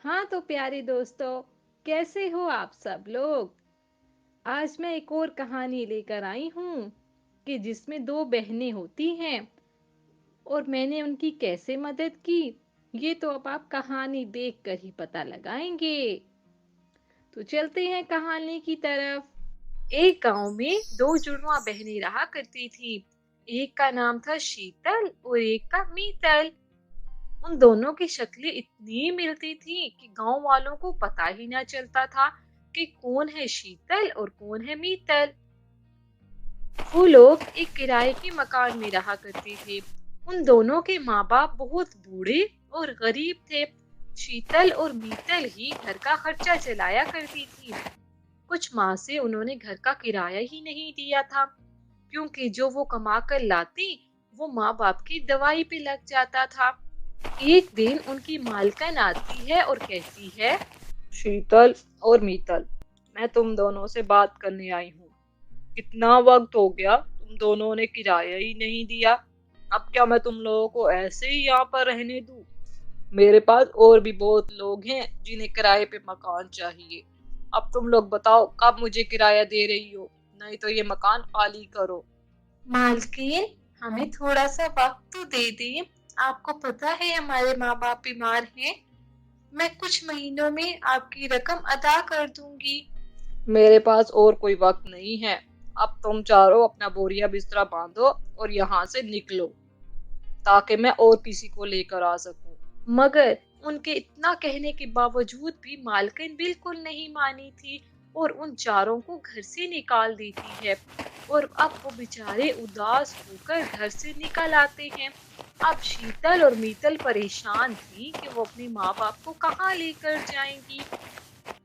हाँ तो प्यारे दोस्तों, कैसे हो आप सब लोग। आज मैं एक और कहानी लेकर आई हूँ कि जिसमें दो बहनें होती हैं और मैंने उनकी कैसे मदद की, ये तो अब आप कहानी देखकर ही पता लगाएंगे। तो चलते हैं कहानी की तरफ। एक गांव में दो जुड़वा बहनें रहा करती थी। एक का नाम था शीतल और एक का मीतल। उन दोनों की शक्लें इतनी मिलती थी कि गांव वालों को पता ही ना चलता था कि कौन है शीतल और कौन है मीतल। वो लोग एक किराए के मकान में रहा करते थे। उन दोनों के माँ बाप बहुत बूढ़े और गरीब थे। शीतल और मीतल ही घर का खर्चा चलाया करती थी। कुछ माह से उन्होंने घर का किराया ही नहीं दिया था, क्योंकि जो वो कमा कर लाती वो माँ बाप की दवाई पे लग जाता था। एक दिन उनकी मालकिन आती है और कहती है, शीतल और मीतल, मैं तुम दोनों से बात करने आई हूँ। कितना वक्त हो गया, तुम दोनों ने किराया ही नहीं दिया। अब क्या मैं तुम लोगों को ऐसे ही यहाँ पर रहने दूँ? मेरे पास और भी बहुत लोग हैं जिन्हें किराए पे मकान चाहिए। अब तुम लोग बताओ कब मुझे किराया दे रही हो, नहीं तो ये मकान खाली करो। मालकिन, हमें थोड़ा सा वक्त तो दे दें। आपको पता है हमारे माँ बाप बीमार हैं। मैं कुछ महीनों में आपकी रकम अदा कर दूंगी। मेरे पास और कोई वक्त नहीं है। अब तुम चारों अपना बोरिया बिस्तरा बांधो और यहाँ से निकलो, ताकि मैं और किसी को लेकर आ सकूं। मगर उनके इतना कहने के बावजूद भी मालकिन बिल्कुल नहीं मानी थी और उन चारों को घर से निकाल देती है। और अब वो बेचारे उदास होकर घर से निकल आते हैं। अब शीतल और मीतल परेशान थी कि वो अपने माँ बाप को कहाँ लेकर जाएंगी।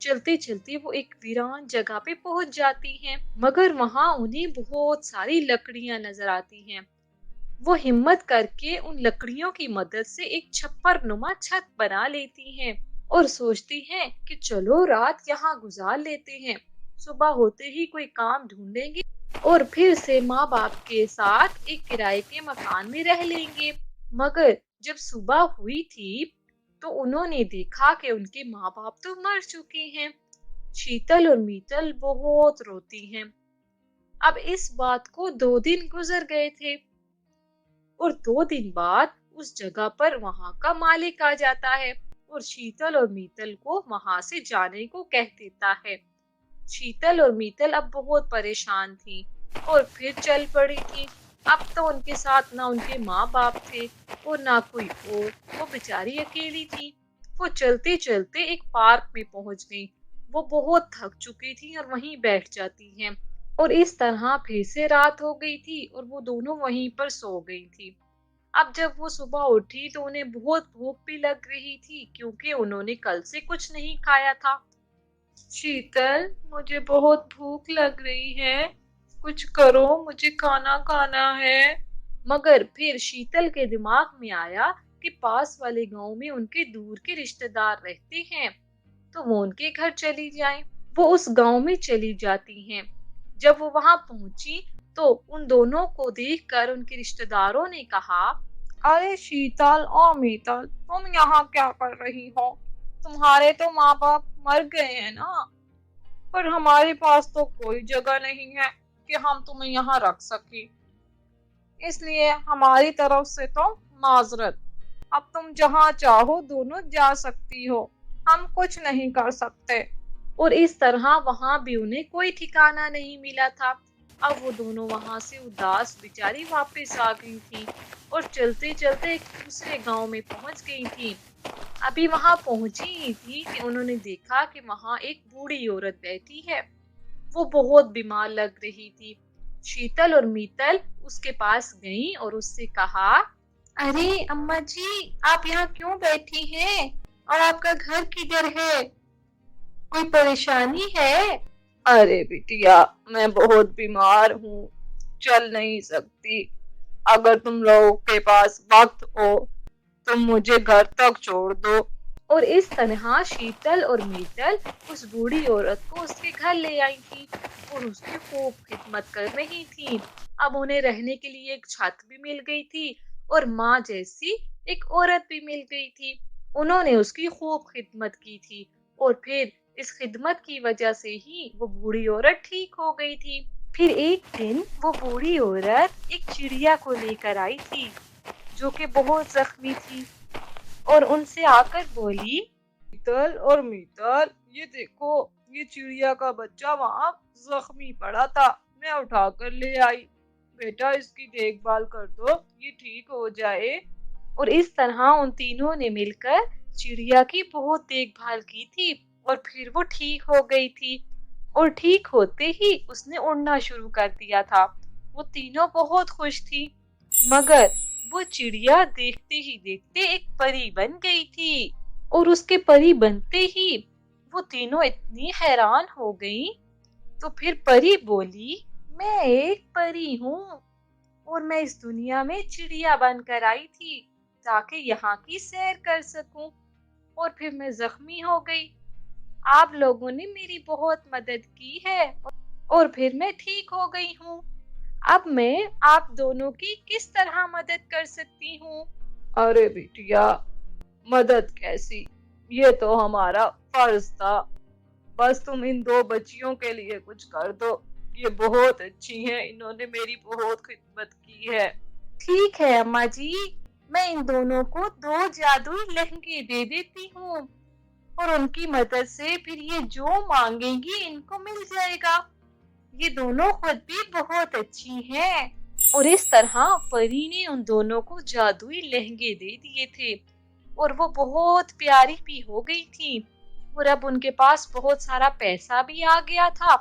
चलते चलते वो एक वीरान जगह पे पहुंच जाती हैं, मगर वहां उन्हें बहुत सारी लकड़ियां नजर आती हैं। वो हिम्मत करके उन लकड़ियों की मदद से एक छप्पर नुमा छत बना लेती हैं और सोचती हैं कि चलो रात यहाँ गुजार लेते हैं, सुबह होते ही कोई काम ढूंढेंगे और फिर से माँ बाप के साथ एक किराए के मकान में रह लेंगे। मगर जब सुबह हुई थी तो उन्होंने देखा कि उनके माँ बाप तो मर चुके हैं। शीतल और मीतल बहुत रोती हैं। अब इस बात को 2 दिन गुजर गए थे और 2 दिन बाद उस जगह पर वहां का मालिक आ जाता है और शीतल और मीतल को वहां से जाने को कह देता है। शीतल और मीतल अब बहुत परेशान थी और फिर चल पड़ी थी। अब तो उनके साथ ना उनके माँ बाप थे और ना कोई और। वो बेचारी अकेली थी। वो चलते चलते एक पार्क में पहुंच गई। वो बहुत थक चुकी थी और वहीं बैठ जाती हैं। और इस तरह फिर से रात हो गई थी और वो दोनों वहीं पर सो गई थी। अब जब वो सुबह उठी तो उन्हें बहुत भूख भी लग रही थी, क्योंकि उन्होंने कल से कुछ नहीं खाया था। शीतल, मुझे बहुत भूख लग रही है, कुछ करो, मुझे खाना खाना है। मगर फिर शीतल के दिमाग में आया कि पास वाले गांव में उनके दूर के रिश्तेदार रहते हैं, तो वो उनके घर चली जाएं। वो उस गांव में चली जाती हैं। जब वो वहां पहुंची तो उन दोनों को देखकर उनके रिश्तेदारों ने कहा, अरे शीतल और मीतल, तुम यहाँ क्या कर रही हो? तुम्हारे तो माँ बाप मर गए हैं ना, पर हमारे पास तो कोई जगह नहीं है कि हम तुम्हें यहाँ रख सके। इसलिए हमारी तरफ से तो माजरत। अब तुम जहाँ चाहो दोनों जा सकती हो, हम कुछ नहीं कर सकते। और इस तरह वहां भी उन्हें कोई ठिकाना नहीं मिला था। अब वो दोनों वहां से उदास बेचारी वापस आ गई थी और चलते चलते एक दूसरे गांव में पहुंच गई थी। अभी वहां पहुंची ही थी कि उन्होंने देखा कि वहां एक बूढ़ी औरत बैठी है। वो बहुत बीमार लग रही थी। शीतल और मीतल उसके पास गईं और उससे कहा, अरे अम्मा जी, आप यहाँ क्यों बैठी हैं? और आपका घर किधर है? कोई परेशानी है? अरे बिटिया, मैं बहुत बीमार हूँ, चल नहीं सकती। अगर तुम लोगों के पास वक्त हो तो मुझे घर तक छोड़ दो। और इस तरह शीतल और मीतल उस बूढ़ी औरत को उसके घर ले आई थी और उसकी खूब खिदमत कर रही थी। अब उन्हें रहने के लिए एक छत भी मिल गई थी और माँ जैसी एक औरत भी मिल गई थी। انہوں نے اس کی خوب خدمت کی تھی اور پھر اس خدمت کی وجہ سے ہی وہ بوڑھی عورت ٹھیک ہو گئی تھی۔ پھر ایک دن وہ بوڑھی عورت ایک چڑیا کو لے کر آئی تھی جو کہ بہت زخمی تھی اور ان سے آ کر بولی، میتل اور میتل، یہ دیکھو، یہ چڑیا کا بچہ وہاں زخمی پڑا تھا، میں اٹھا کر لے آئی، بیٹا اس کی دیکھ بھال کر دو، یہ ٹھیک ہو جائے۔ اور اس طرح ان تینوں نے مل کر چڑیا کی بہت دیکھ بھال کی تھی اور پھر وہ ٹھیک ہو گئی تھی اور ٹھیک ہوتے ہی اس نے اڑنا شروع کر دیا تھا۔ وہ تینوں بہت خوش تھی، مگر وہ چڑیا دیکھتے ہی دیکھتے ایک پری بن گئی تھی اور اس کے پری بنتے ہی وہ تینوں اتنی حیران ہو گئی۔ تو پھر پری بولی، میں ایک پری ہوں اور میں اس دنیا میں چڑیا بن کر آئی تھی تاکہ یہاں کی سیر کر سکوں، اور پھر میں زخمی ہو گئی۔ آپ لوگوں نے میری بہت مدد کی ہے اور پھر میں ٹھیک ہو گئی ہوں۔ اب میں آپ دونوں کی کس طرح مدد کر سکتی ہوں؟ ارے بیٹیا، مدد کیسی، یہ تو ہمارا فرض تھا، بس تم ان دو بچیوں کے لیے کچھ کر دو، یہ بہت اچھی ہیں، انہوں نے میری بہت خدمت کی ہے۔ ٹھیک ہے اماں جی، میں ان دونوں کو 2 جادوئی لہنگے دے دیتی ہوں اور ان کی مدد سے پھر یہ جو مانگیں گی ان کو مل جائے گا۔ یہ دونوں خود بھی بہت اچھی ہیں۔ اور اس طرح پری نے ان دونوں کو جادوئی لہنگے دے دیے تھے اور وہ بہت پیاری بھی ہو گئی تھی اور اب ان کے پاس بہت سارا پیسہ بھی آ گیا تھا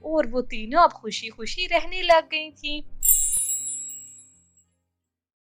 اور وہ تینوں اب خوشی خوشی رہنے لگ گئی تھی۔